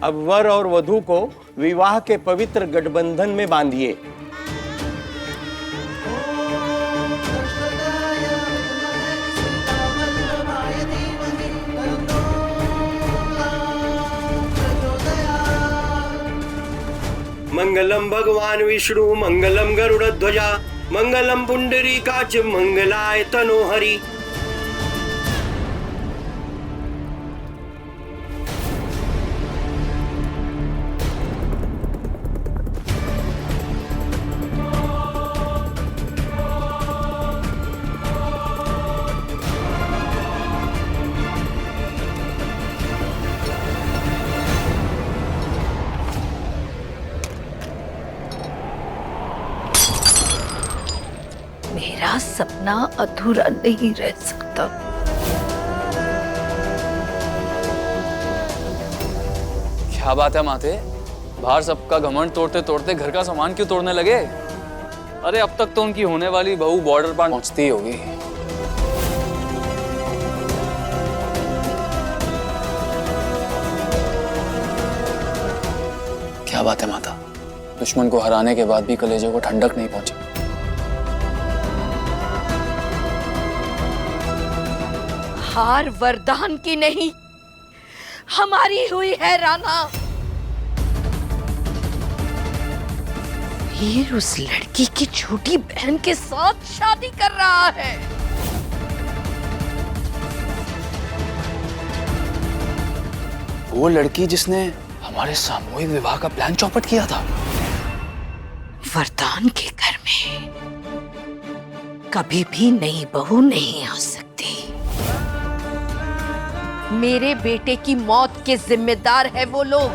अब वर और वधू को विवाह के पवित्र गठबंधन में बांधिए। मंगलम भगवान विष्णु मंगलम गरुड़ध्वजा मंगलम पुंडरीकाच मंगलाय तनोहरि। मेरा सपना अधूरा नहीं रह सकता। क्या बात है माते, बाहर सबका घमंड तोड़ते तोड़ते घर का सामान क्यों तोड़ने लगे? अरे अब तक तो उनकी होने वाली बहू बॉर्डर पर पहुंचती ही होगी। क्या बात है माता, दुश्मन को हराने के बाद भी कलेजे को ठंडक नहीं पहुंची। हार वरदान की नहीं, हमारी हुई है राना। वीर उस लड़की की छोटी बहन के साथ शादी कर रहा है। वो लड़की जिसने हमारे सामूहिक विवाह का प्लान चौपट किया था। वरदान के घर में कभी भी नई बहू नहीं आ सकती। मेरे बेटे की मौत के जिम्मेदार है वो लोग।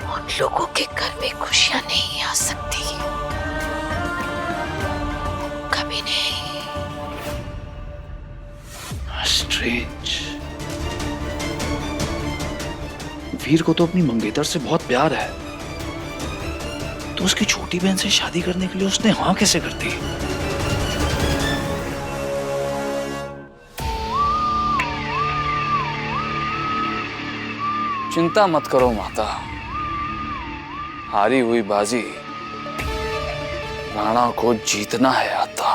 उन लोगों के घर में खुशियां नहीं आ सकती, कभी नहीं। स्ट्रेंज। वीर को तो अपनी मंगेतर से बहुत प्यार है, तो उसकी छोटी बहन से शादी करने के लिए उसने हाँ कैसे कर दी? चिंता मत करो माता, हारी हुई बाजी राणा को जीतना है आता।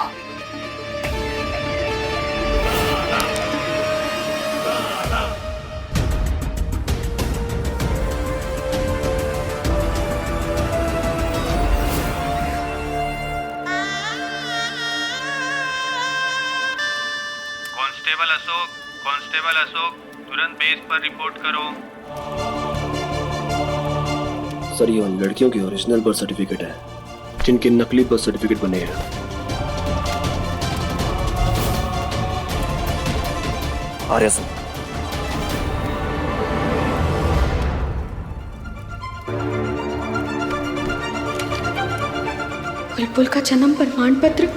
कांस्टेबल अशोक, तुरंत बेस पर रिपोर्ट करो। सर, ये उन लड़कियों की ओरिजिनल बर्थ सर्टिफिकेट है जिनके नकली बर्थ सर्टिफिकेट बने हैं। आर्या सिंह, बुलबुल का जन्म प्रमाण पत्र।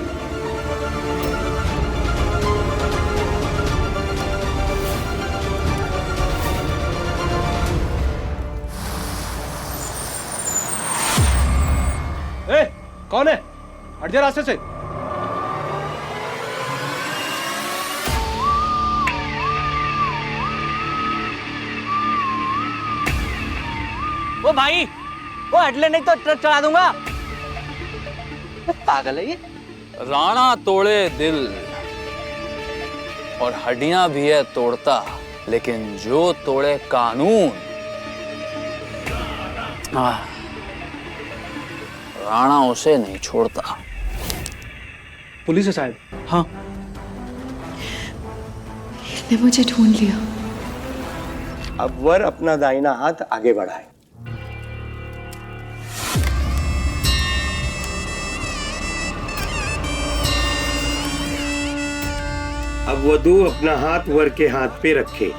कौन है? हट जा रास्ते से। वो भाई, वो हट ले नहीं तो ट्रक चला दूंगा। पागल है ये। राणा तोड़े दिल और हड्डियां भी है तोड़ता, लेकिन जो तोड़े कानून, राणा उसे नहीं छोड़ता। पुलिस है शायद। हाँ, इसने मुझे ढूंढ लिया। अब वर अपना दाहिना हाथ आगे बढ़ाए। अब वधू अपना हाथ वर के हाथ पे रखे।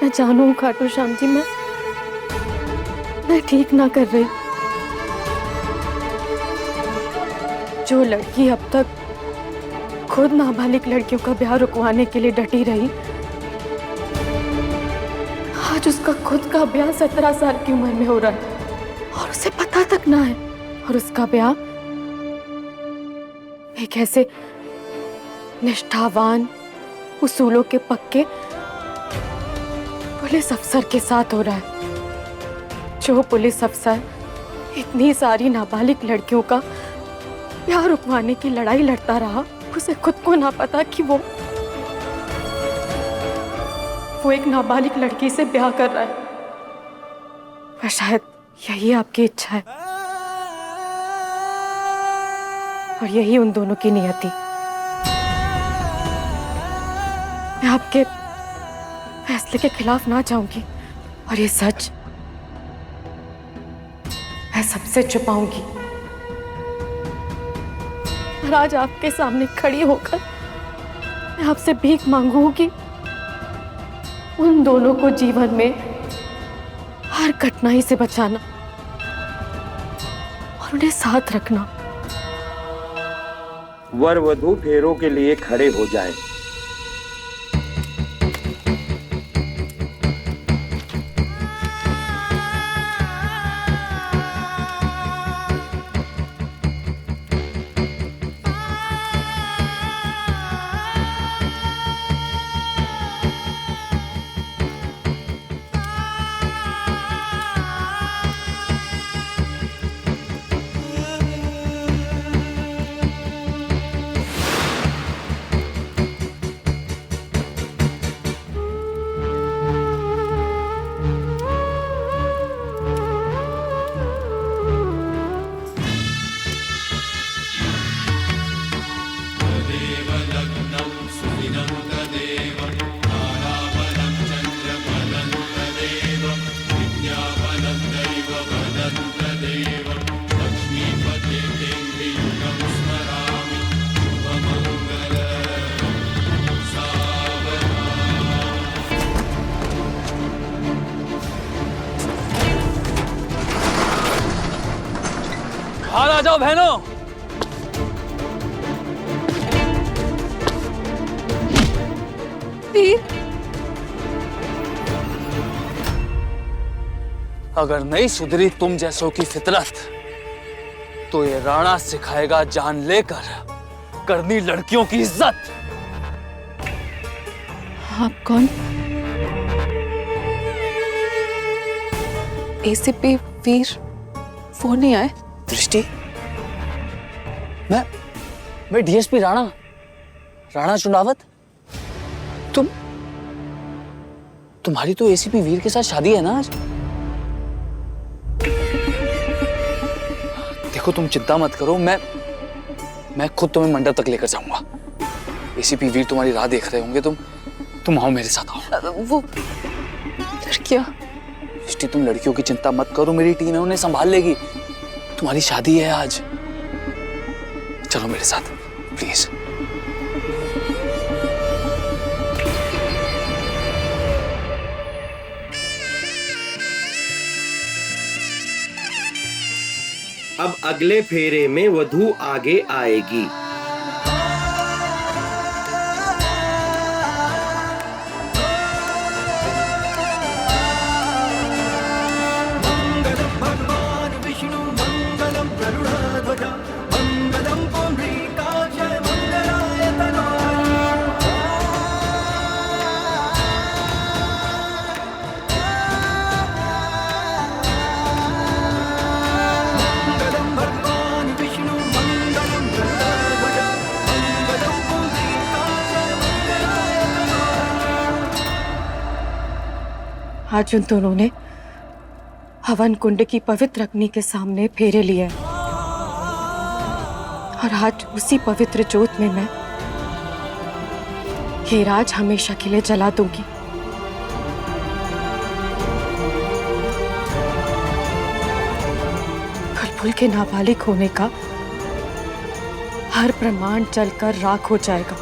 मैं जानू हूँ खाटू श्याम जी, मैं ठीक ना कर रही। जो लड़की अब तक खुद नाबालिग लड़कियों का ब्याह रुकवाने के लिए डटी रही, आज उसका खुद का ब्याह 17 साल की उम्र में हो रहा है और उसे पता तक ना है। और उसका ब्याह एक ऐसे निष्ठावान, उसूलों के पक्के पुलिस अफसर के साथ हो रहा है। जो पुलिस अफसर इतनी सारी नाबालिग लड़कियों का ब्याह रुकवाने की लड़ाई लड़ता रहा, उसे खुद को ना पता कि वो एक नाबालिग लड़की से ब्याह कर रहा है। पर शायद यही आपकी इच्छा है और यही उन दोनों की नियति। मैं आपके फैसले के खिलाफ ना जाऊंगी और ये सच मैं सबसे छुपाऊंगी। और आज आपके सामने खड़ी होकर मैं आपसे भीख मांगूंगी उन दोनों को जीवन में हर कठिनाई से बचाना और उन्हें साथ रखना। वर वधू फेरों के लिए खड़े हो जाएं। बाहर आ जाओ बहनों। अगर नहीं सुधरी तुम जैसों की फितरत, तो ये राणा सिखाएगा जान लेकर करनी लड़कियों की इज्जत। आप कौन? एसीपी वीर वो नहीं आए? दृष्टि, मैं डीएसपी राणा चुनावत। तुम्हारी तो एसीपी वीर के साथ शादी है ना आज? देखो तुम चिंता मत करो, मैं खुद तुम्हें मंडप तक लेकर जाऊंगा। एसीपी वीर तुम्हारी राह देख रहे होंगे। तुम आओ, मेरे साथ आओ। वो लड़कियां? दृष्टि, तुम लड़कियों की चिंता मत करो, मेरी टीम है, उन्हें संभाल लेगी। तुम्हारी शादी है आज, चलो मेरे साथ प्लीज। अब अगले फेरे में वधू आगे आएगी। आज उन दोनों ने हवन कुंड की पवित्र अग्नि के सामने फेरे लिए और आज उसी पवित्र जोत में मैं ये राज हमेशा के लिए जला दूंगी। बुलबुल के नाबालिग होने का हर प्रमाण जलकर राख हो जाएगा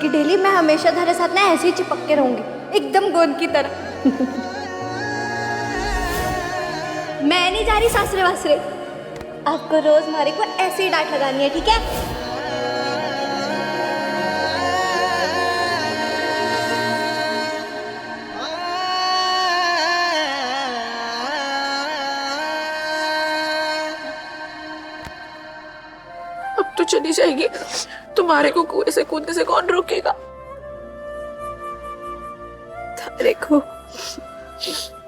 कि डेली मैं हमेशा तेरे साथ ना ऐसे ही चिपक के रहूंगी, एकदम गोंद की तरह। मैं नहीं जा रही सासरे वासरे, आपको रोज मारे को ऐसे ही डांट लगानी है, ठीक है? अब तो चली जाएगी, तुम्हारे को कुएं से कूदने से कौन रोकेगा?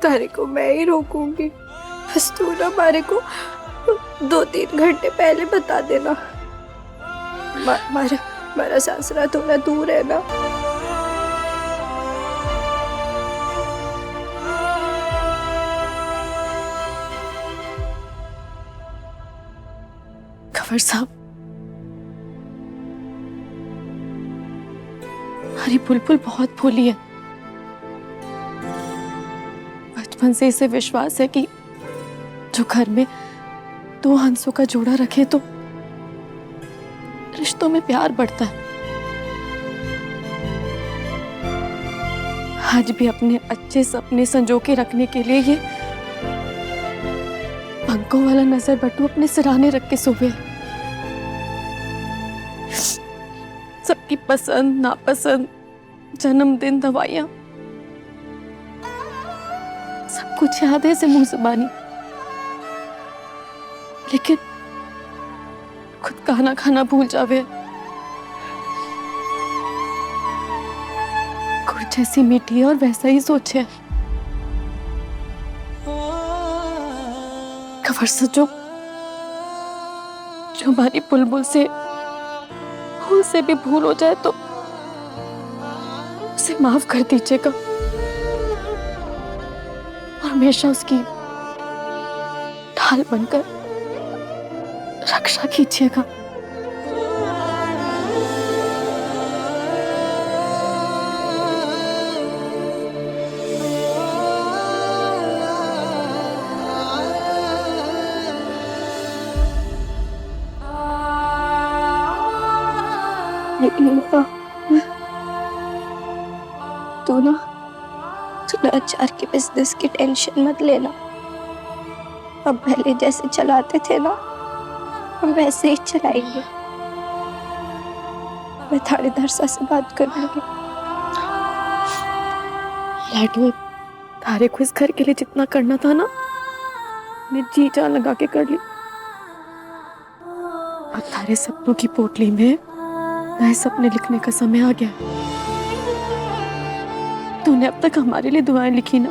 तारे को मैं ही रोकूंगी, बस तू ना मारे को 2-3 घंटे पहले बता देना। मारा सासरा थोड़ा दूर है ना। खबर साहब, हमारी बुलबुल बहुत भोली है। बचपन से इसे विश्वास है कि जो घर में 2 हंसों का जोड़ा रखे तो रिश्तों में प्यार बढ़ता है। आज भी अपने अच्छे सपने संजो के रखने के लिए ये पंखों वाला नजर बट्टू अपने सिराने रख के सोए। सबकी पसंद नापसंद, जन्मदिन, दवाइयां, सब कुछ याद है इसे मुंह जुबानी, लेकिन खुद खाना खाना भूल जावे। गुड़ जैसी मीठी है और वैसा ही सोचे। खबर सचो, जो हमारी बुलबुल से भूल से भी भूल हो जाए तो उसे माफ कर दीजिएगा और हमेशा उसकी ढाल बनकर रक्षा कीजिएगा। तू ना अचार के बिजनेस की टेंशन मत लेना। अब पहले जैसे चलाते थे ना, हम वैसे ही चलाएंगे। मैं थानेदार साहब से बात कर लूंगी। लाडू, तारे को इस घर के लिए जितना करना था ना, मैं जी जान लगा के कर ली। अब तारे सपनों की पोटली में नए सपने लिखने का समय आ गया। तूने अब तक हमारे लिए दुआएं लिखी ना,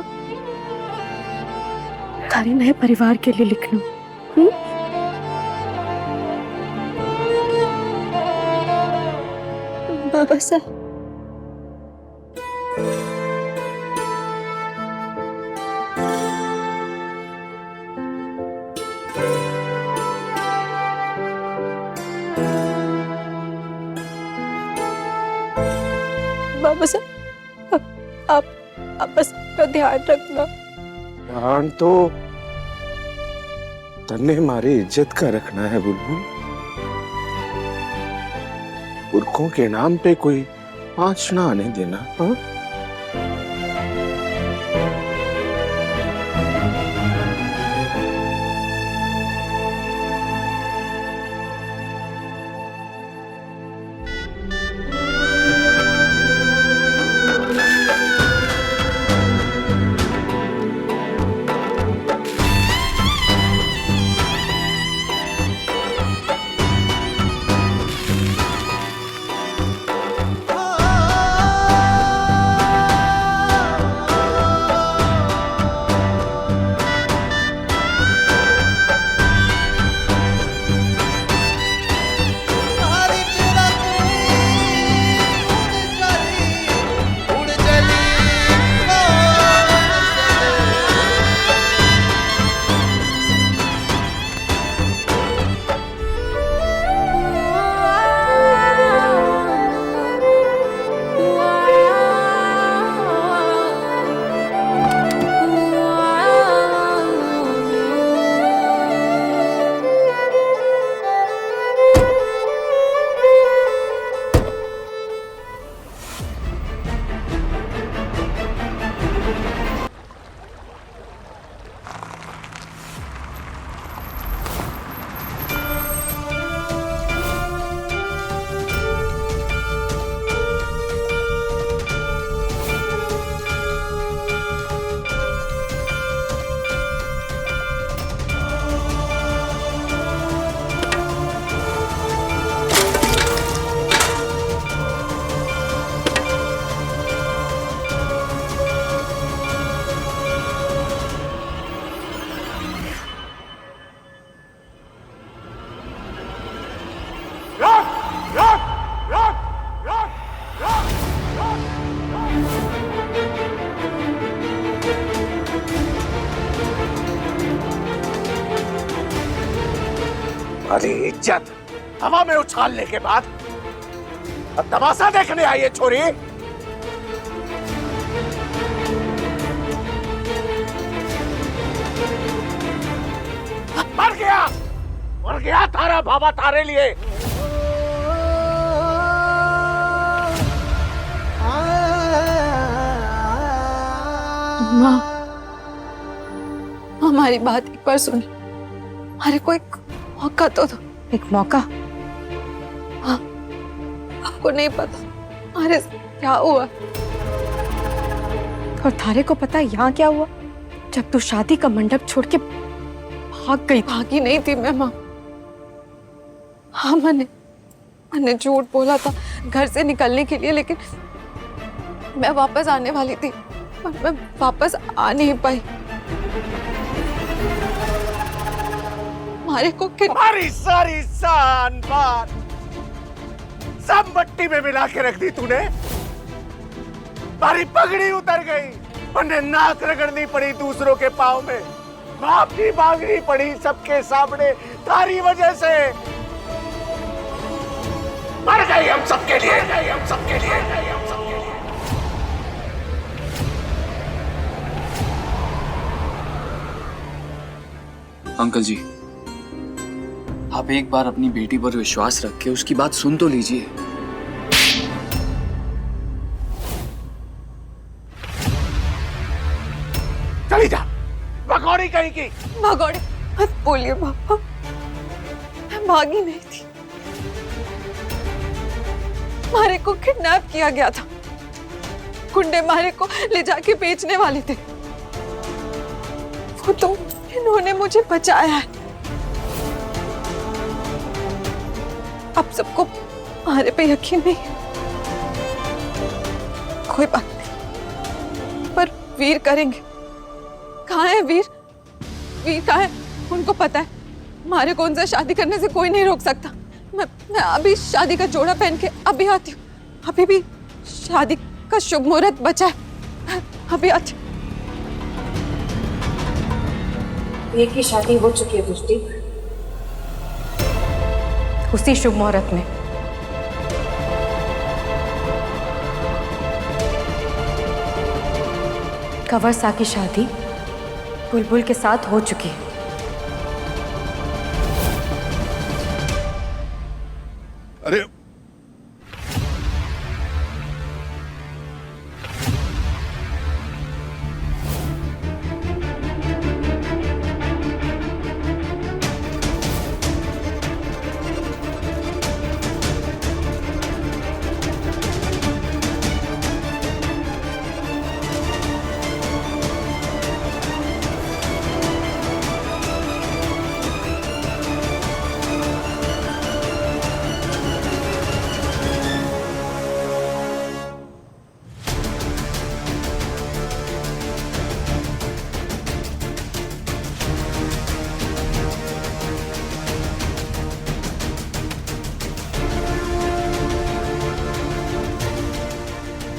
तारे नए परिवार के लिए लिख लूं। बाबा साहब, बाबा साहब, आप बस का ध्यान रखना। ध्यान तो तन्ने मारी इज्जत का रखना है बुलबुल। पुरखों के नाम पे कोई आँच ना आने देना। हाँ? अरे इज्जत हवा में उछालने के बाद अब तमाशा देखने आई है छोरी। मर गया थारा बाबा तारे लिए। माँ, हमारी बात एक बार सुन, हमारे को एक मौका तो दो। एक मौका? हाँ, आपको नहीं पता अरे क्या हुआ, और थारे को पता है यहाँ क्या हुआ? जब तू शादी का मंडप छोड़ के भाग गई। भागी नहीं थी मैं माँ। हाँ, मैंने झूठ बोला था घर से निकलने के लिए, लेकिन मैं वापस आने वाली थी पर मैं वापस आ नहीं पाई। हमारे को हमारी सारी शान बात सब मट्टी में मिला के रख दी तूने। हमारी पगड़ी उतर गई, उन्हें नाक रगड़नी पड़ी दूसरों के पाँव में, माफी मांगनी पड़ी सबके सामने तारी वजह से। मर गई हम सबके लिए, हम सबके लिए, हम सबके लिए। अंकल जी, आप एक बार अपनी बेटी पर विश्वास रख के उसकी बात सुन तो लीजिए। चली जा, भगौड़ी कहीं की। भगौड़ी मत बोलिए पापा, मैं भागी नहीं थी। मारे को किडनैप किया गया था, गुंडे मारे को ले जाके बेचने वाले थे। वो तो इन्होंने मुझे बचाया है। अब सबको मारे पे यकीन नहीं, कोई बात नहीं, पर वीर करेंगे। कहाँ है वीर? वीर कहाँ है? उनको पता है मारे को उनसे शादी करने से कोई नहीं रोक सकता। मैं अभी शादी का जोड़ा पहन के अभी आती हूँ। अभी भी शादी का शुभ मुहूर्त बचा है, अभी आती हूँ। वीर की शादी हो चुकी है दृष्टि, उसी शुभ मुहूर्त में। कंवर सा की शादी बुलबुल के साथ हो चुकी है। अरे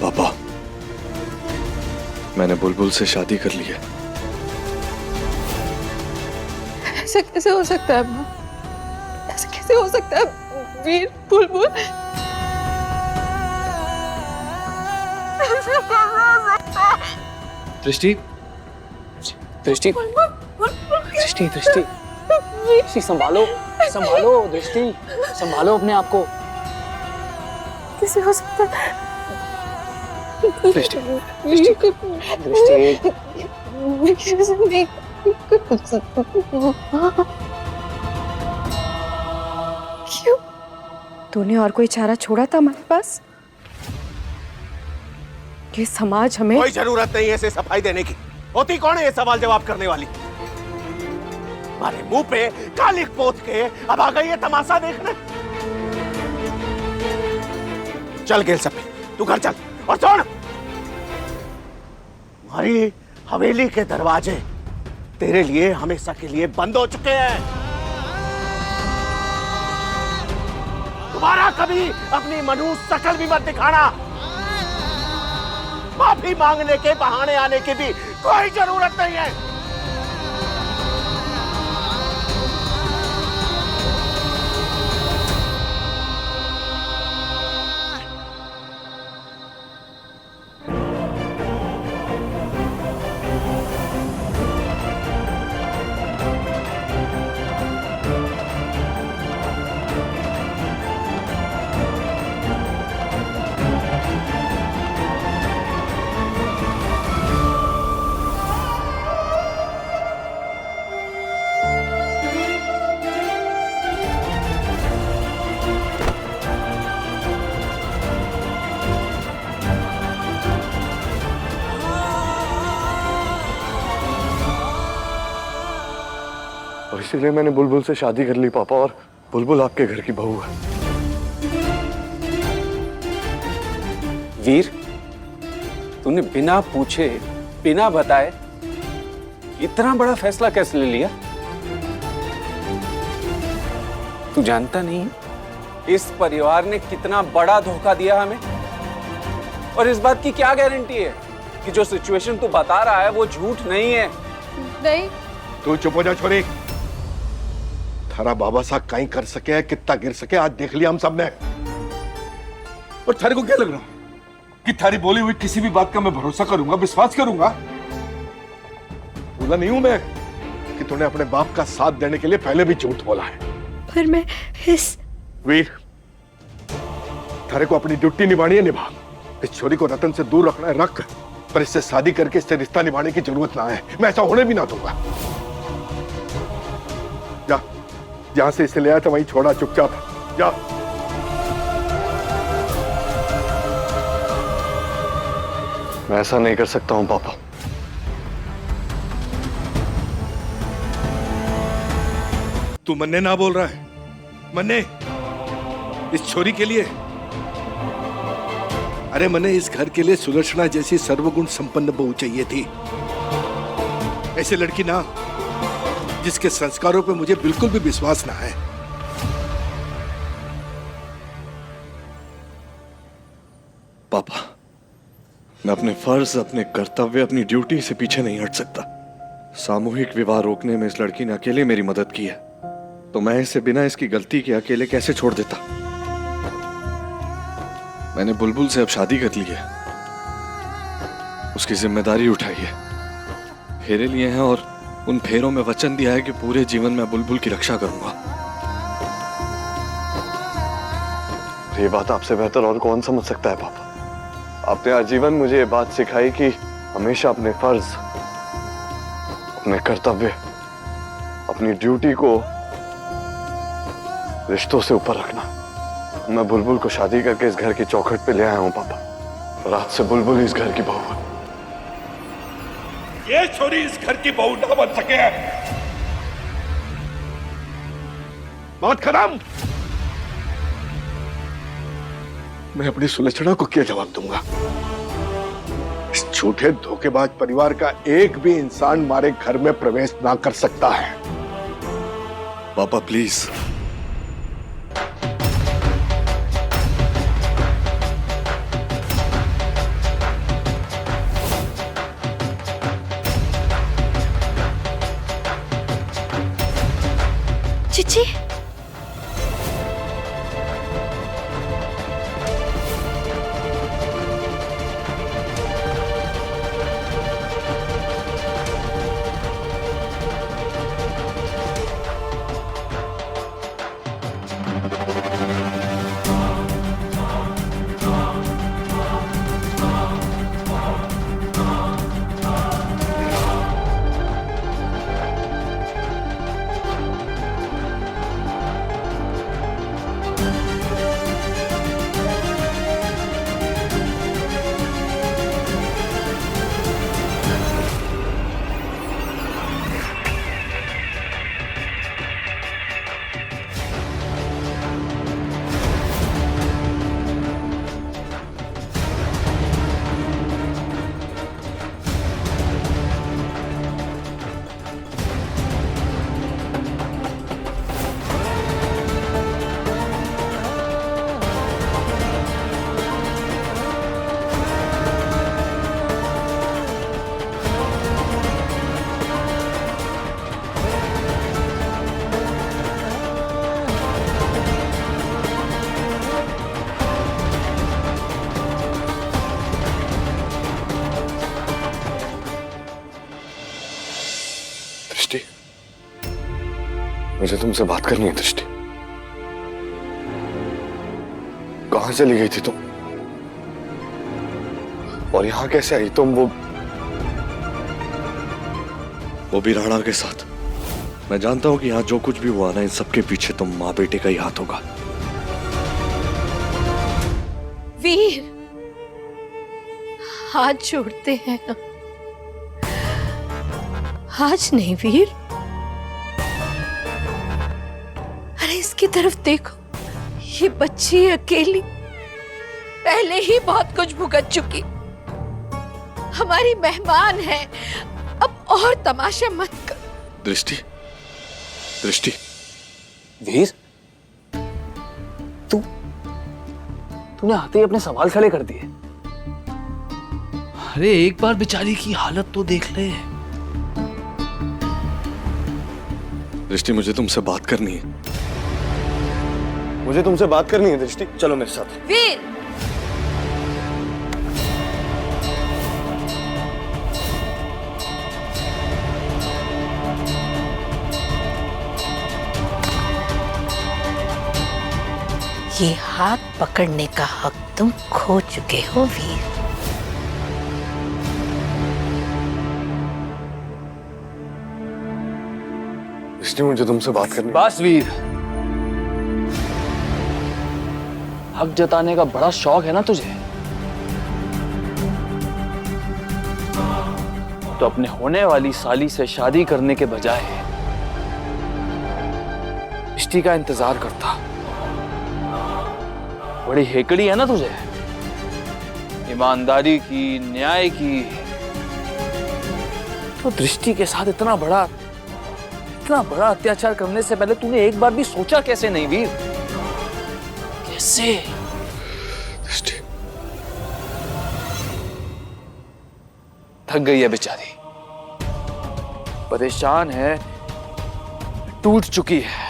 पापा, मैंने बुलबुल से शादी कर ली है। ऐसे कैसे हो सकता है माँ? ऐसे कैसे हो सकता है? वीर बुलबुल दृष्टि, दृष्टि, दृष्टि, दृष्टि, दृष्टि, संभालो, संभालो दृष्टि, संभालो अपने आप को। कैसे हो सकता है? दृष्टि, दृष्टि, दृष्टि, नहीं क्यों? तूने और कोई चारा छोड़ा था हमारे पास? ये समाज हमें कोई जरूरत नहीं है इसे सफाई देने की। होती कौन है ये सवाल जवाब करने वाली? हमारे मुंह पे कालिक पोत के अब आ गई है तमाशा देखने। चल गेल सपी, तू घर चल। और सुन, हमारी हवेली के दरवाजे तेरे लिए हमेशा के लिए बंद हो चुके हैं। दोबारा कभी अपनी मनुष्य शकल भी मत दिखाना। माफी मांगने के बहाने आने की भी कोई जरूरत नहीं है। और इसीलिए मैंने बुलबुल से शादी कर ली पापा, और बुलबुल आपके घर की बहू है। वीर, तूने बिना पूछे बिना बताए इतना बड़ा फैसला कैसे ले लिया? तू जानता नहीं इस परिवार ने कितना बड़ा धोखा दिया हमें? और इस बात की क्या गारंटी है कि जो सिचुएशन तू बता रहा है वो झूठ नहीं है? नहीं। तू चुप हो जा छोरी। थारा बाबा साहब कहीं कर सके, कितना गिर सके, आज देख लिया हम सब ने। और थारे को क्या लग रहा कि थारी बोली हुई किसी भी बात का मैं भरोसा करूंगा, विश्वास करूंगा? बोला नहीं हूं मैं कि तूने अपने बाप का साथ देने के लिए पहले भी झूठ बोला है। पर मैं इस वीर, थारे को अपनी ड्यूटी निभानी है, निभा। इस छोरी को रतन से दूर रखना है, रख, पर इससे शादी करके इससे रिश्ता निभाने की जरूरत ना है। मैं ऐसा होने भी ना दूंगा। जा, जहां से इसे ले आया था वहीं छोड़ा, चुपचाप जा। मैं ऐसा नहीं कर सकता हूं पापा। तू मन्ने ना बोल रहा है? मन्ने, इस छोरी के लिए? अरे मन्ने, इस घर के लिए सुलक्षणा जैसी सर्वगुण संपन्न बहू चाहिए थी। ऐसे लड़की ना जिसके संस्कारों पे मुझे बिल्कुल भी विश्वास ना है। पापा, मैं अपने फर्ज, अपने कर्तव्य, अपनी ड्यूटी से पीछे नहीं हट सकता। सामूहिक विवाह रोकने में इस लड़की ने अकेले मेरी मदद की है, तो मैं इसे बिना इसकी गलती के अकेले कैसे छोड़ देता? मैंने बुलबुल से अब शादी कर ली है, उसकी जिम्मेदारी उठाई है, फेरे लिए हैं, और उन फेरों में वचन दिया है कि पूरे जीवन में बुलबुल की रक्षा करूंगा। ये बात आपसे बेहतर और कौन समझ सकता है पापा? आपने आजीवन मुझे ये बात सिखाई कि हमेशा अपने फर्ज, अपने कर्तव्य, अपनी ड्यूटी को रिश्तों से ऊपर रखना। मैं बुलबुल को शादी करके इस घर की चौखट पे ले आया हूं पापा, और आज से बुलबुल इस घर की बहू है। ये छोरी इस घर की बहू ना बन सके। बात खत्म। मैं अपनी सुलक्षणा को क्या जवाब दूंगा? इस झूठे धोखेबाज परिवार का एक भी इंसान हमारे घर में प्रवेश ना कर सकता है। पापा प्लीज। चिची, दृष्टि, मुझे तुमसे बात करनी है। दृष्टि, कहां चली गई थी तुम? और यहां कैसे आई तुम? वो भी राणा के साथ। मैं जानता हूं कि यहां जो कुछ भी हुआ ना, इन सबके पीछे तुम माँ बेटे का ही हाथ होगा। वीर, हाथ जोड़ते हैं ना। आज नहीं वीर, की तरफ देखो, ये बच्ची अकेली पहले ही बहुत कुछ भुगत चुकी, हमारी मेहमान है, अब और तमाशा मत कर। दृष्टि, दृष्टि। वीर, तूने आते ही अपने सवाल खड़े कर दिए। अरे एक बार बेचारी की हालत तो देख ले। दृष्टि, मुझे तुमसे बात करनी है। मुझे तुमसे बात करनी है दृष्टि, चलो मेरे साथ। वीर, ये हाथ पकड़ने का हक तुम खो चुके हो वीर। दृष्टि, मुझे तुमसे बात करनी है। बस वीर, हक जताने का बड़ा शौक है ना तुझे, तो अपने होने वाली साली से शादी करने के बजाय दृष्टि का इंतजार करता। बड़ी हेकड़ी है ना तुझे, ईमानदारी की, न्याय की, तो दृष्टि के साथ इतना बड़ा अत्याचार करने से पहले तूने एक बार भी सोचा कैसे नहीं वीर? कैसे? दृष्टि, थक गई है बेचारी, परेशान है, टूट चुकी है,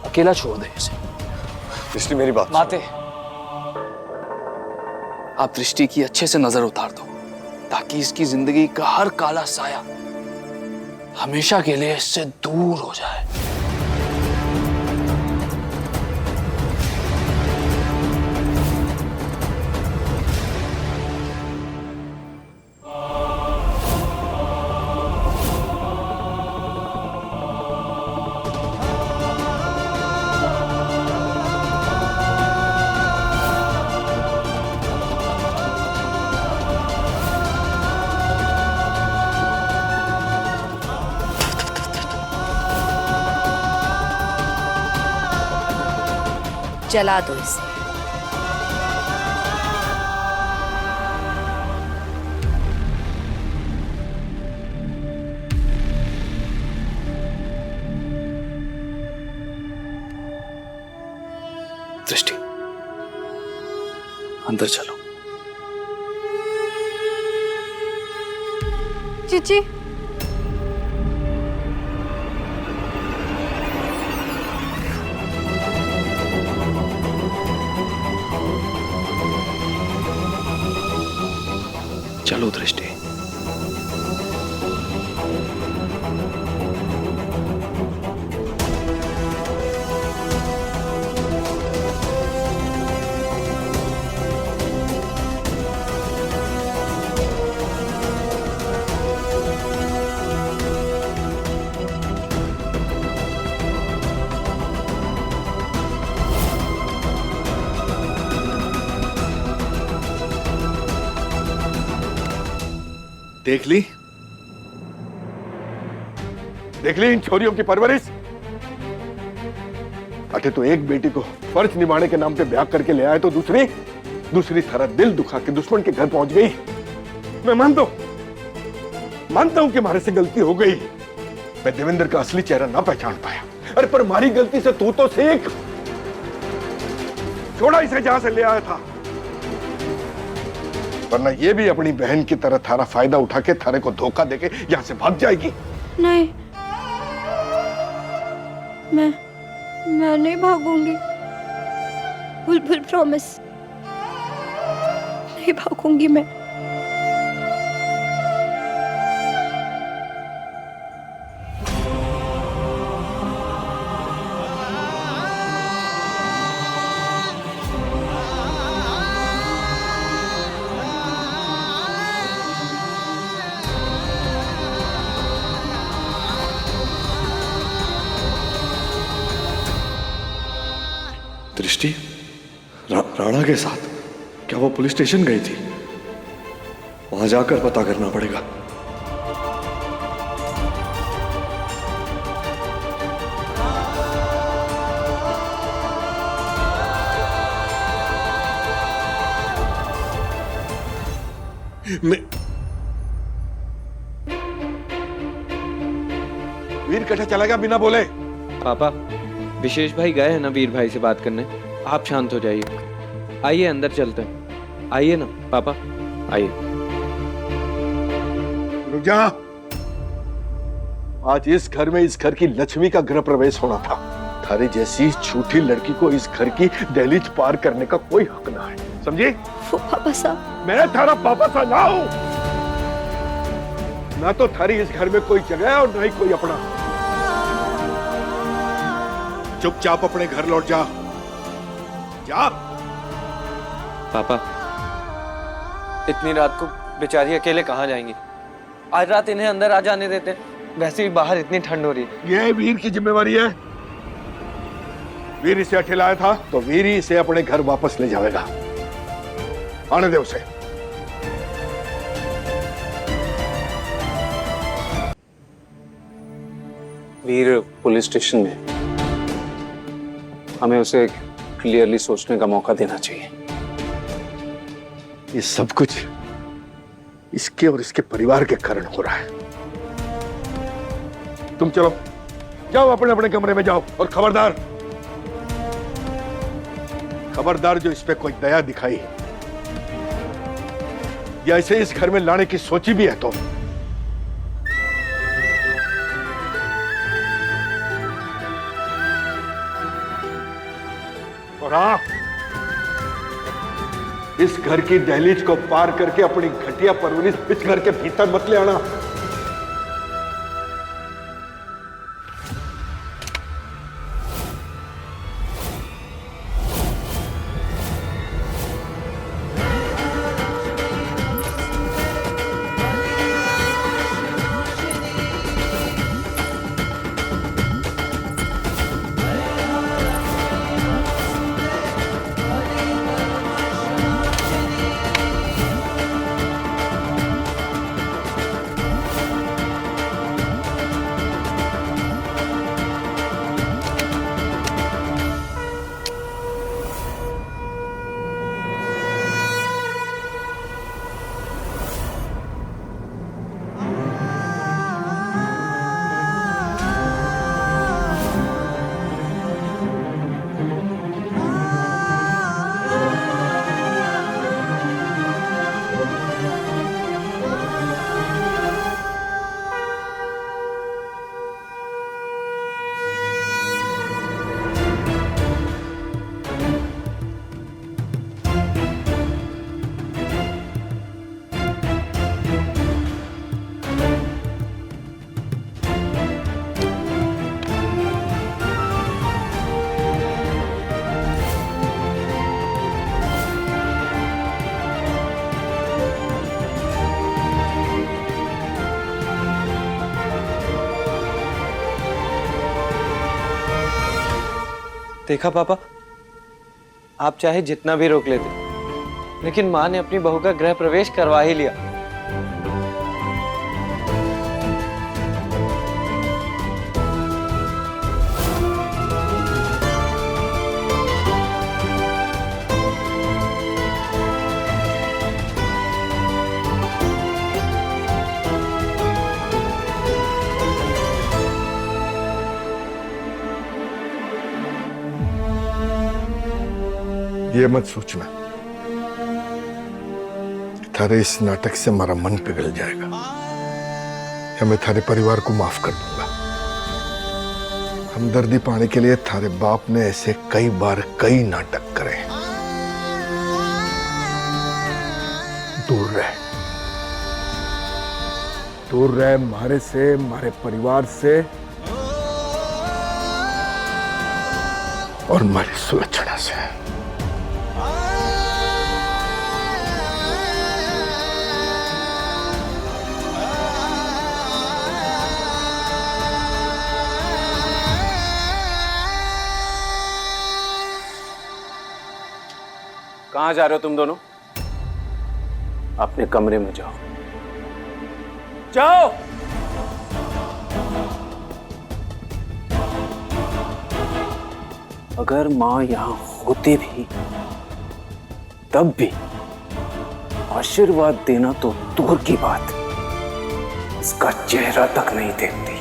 अकेला छोड़ दे इसे। दृष्टि, मेरी बात माते, आप दृष्टि की अच्छे से नजर उतार दो, ताकि इसकी जिंदगी का हर काला साया हमेशा के लिए इससे दूर हो जाए। जला दो इसे। दृष्टि, अंदर चलो। जीजी, चलो दृष्टि। देख ली इन छोरियों की परवरिश। अरे तो एक बेटी को फर्ज निभाने के नाम पे ब्याह करके ले आए, तो दूसरी तरह दिल दुखा के दुश्मन के घर पहुंच गई। मैं मानता हूं कि हमारे से गलती हो गई, मैं देवेंद्र का असली चेहरा ना पहचान पाया। अरे पर हमारी गलती से तू तो सीख, छोड़ा इसे जहां से ले आया था, वरना ये भी अपनी बहन की तरह थारा फायदा उठा के थारे को धोखा देके यहां से भाग जाएगी। नहीं, मैं नहीं भागूंगी। बुलबुल प्रॉमिस, नहीं भागूंगी मैं। दृष्टि, राणा के साथ? क्या वो पुलिस स्टेशन गई थी? वहां जाकर पता करना पड़ेगा। वीर कैसे चला गया बिना बोले? पापा, विशेष भाई गए हैं ना वीर भाई से बात करने। आप शांत हो जाइए, आइए अंदर चलते हैं। आइए ना पापा, आइए। रुक जा। आज इस घर में इस घर की लक्ष्मी का गृह प्रवेश होना था। थारे जैसी झूठी लड़की को इस घर की दहलीज पार करने का कोई हक ना है, समझे? वो पापा साहब, मैं थारा पापा सा ना हूं। ना तो थारी इस घर में कोई जगह है और ना ही कोई अपना। चुपचाप अपने घर लौट जा। जा। पापा, इतनी रात को बेचारी अकेले कहाँ जाएंगी? आज रात इन्हें अंदर आ जाने देते हैं। वैसे भी बाहर इतनी ठंड हो रही है। ये वीर की जिम्मेवारी है। वीर इसे अकेला आया था तो वीर ही इसे अपने घर वापस ले जाएगा। आने दे उसे। वीर पुलिस स्टेशन में, हमें उसे क्लियरली सोचने का मौका देना चाहिए। ये सब कुछ इसके और इसके परिवार के कारण हो रहा है। तुम चलो, जाओ अपने अपने कमरे में जाओ। और खबरदार, खबरदार जो इस पे कोई दया दिखाई या इसे इस घर में लाने की सोची भी है तो और हाँ, इस घर की दहलीज को पार करके अपनी घटिया परवरिश इस घर के भीतर मत ले आना। देखा पापा, आप चाहे जितना भी रोक लेते, लेकिन माँ ने अपनी बहू का गृह प्रवेश करवा ही लिया। ये मत सोचना थारे इस नाटक से हमारा मन पिघल जाएगा या मैं थारे परिवार को माफ कर दूंगा। हमदर्दी पाने के लिए थारे बाप ने ऐसे कई बार कई नाटक करे। दूर रह मारे से, मारे परिवार से और हमारी सुलक्षणा से। कहां जा रहे हो तुम दोनों? अपने कमरे में जाओ। जाओ। अगर मां यहां होती भी तब भी आशीर्वाद देना तो दूर की बात, इसका चेहरा तक नहीं देखती।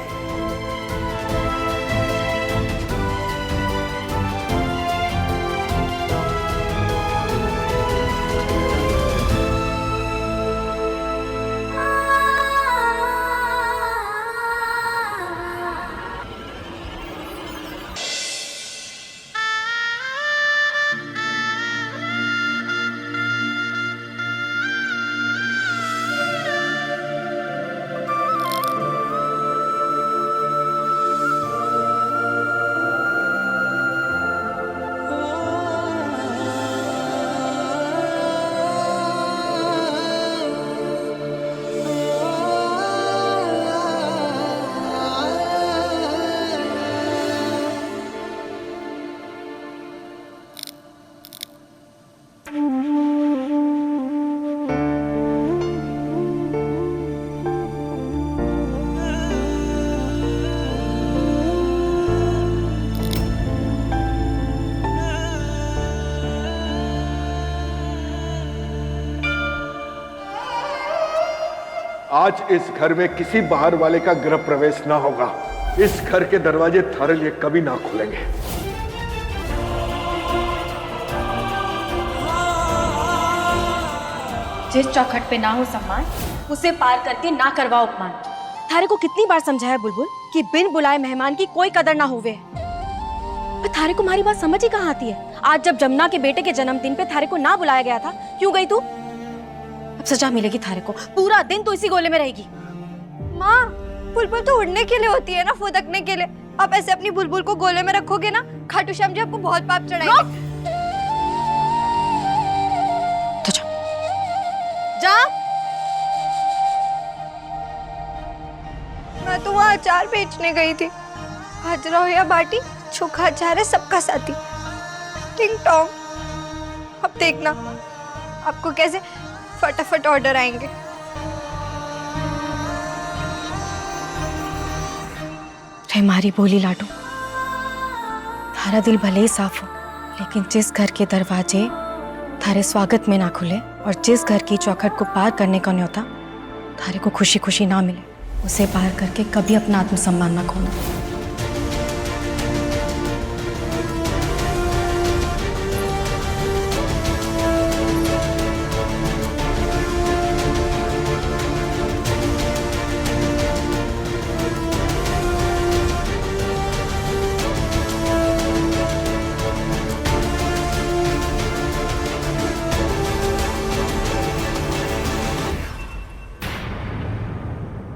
आज इस घर में किसी बाहर वाले का गृह प्रवेश ना होगा। इस घर के दरवाजे थारे लिए कभी ना खुलेंगे। जिस चौखट पे ना हो सम्मान, उसे पार करके ना करवाओ अपमान। थारे को कितनी बार समझाया बुलबुल कि बिन बुलाए मेहमान की कोई कदर ना होवे। पर थारे को हमारी बात समझ ही कहाँ आती है। आज जब जमुना के बेटे के जन्मदिन पे थारे को ना बुलाया गया था, क्यों गई तू? अब सजा मिलेगी थारे को, पूरा दिन तो इसी गोले में रहेगी। माँ, बुलबुल तो उड़ने के लिए होती है ना, फुदकने के लिए। आप ऐसे अपनी बुलबुल को गोले में रखोगे ना, खाटू श्याम जी आपको बहुत पाप चढ़ाएंगे। तो जा। जा। मैं तो वहाँ अचार बेचने गई थी। हाजरा हो या बाटी, चोखा अचार है सबका साथी। टिंग टोंग। अब देखना आपको कैसे फटाफट ऑर्डर आएंगे। रे मारी बोली लाडू, थारा दिल भले ही साफ हो, लेकिन जिस घर के दरवाजे थारे स्वागत में ना खुले और जिस घर की चौखट को पार करने का न्योता थारे को खुशी खुशी ना मिले, उसे पार करके कभी अपना आत्मसम्मान ना खोना।